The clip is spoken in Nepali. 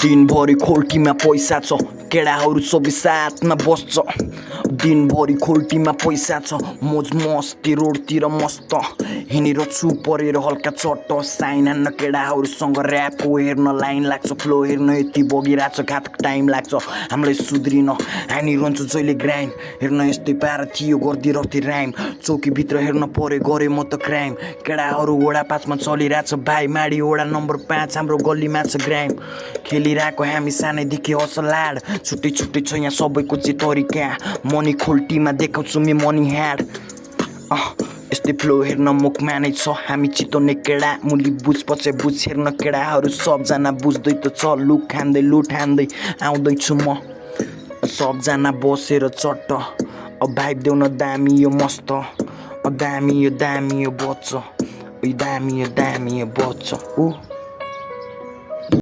दिनभरि खोल्टीमा पैसा छ केडाहरू सबै साथमा बस्छ दिनभरि खोल्टीमा पैसा छ मोज मस्ती रोडतिर मस्त हिँडिरहन्छु परेर हल्का चट्ट साइन हान्न केडाहरूसँग ऱ्यापको हेर्न लाइन लाग्छ फ्लो हेर्न यति बगिरहेछ घातक टाइम लाग्छ हामीलाई सुध्रिन हानिरहन्छु जहिले ग्राइम हेर्न यस्तै पारा थियो गरिदिरहेथे राइम चौकीभित्र हेर्न परे गरे म त क्राइम केडाहरू वडा 5 मा चलिरहेछ भाइ माडी वडा नम्बर 5 हाम्रो गल्लीमा छ ग्राइम खेलिरहेको हामी सानैदेखि हसलाड छुट्टै छुट्टै छ यहाँ सबैको चाहिँ तरिका मनी खोल्टीमा देखाउँछु मे मनी ह्याड यस्तै फ्लो हेर्न मुखमा नै छ हामी चितोने केडा मुली बुझ पछि बुझ हेर्न केडाहरू सबजना बुझ्दै त छ लुक हान्दै लुट हान्दै आउँदैछु म सबजना बसेर चट्ट भाइब देउन दामी यो मस्त दामी यो बच्च दामी यो बच्च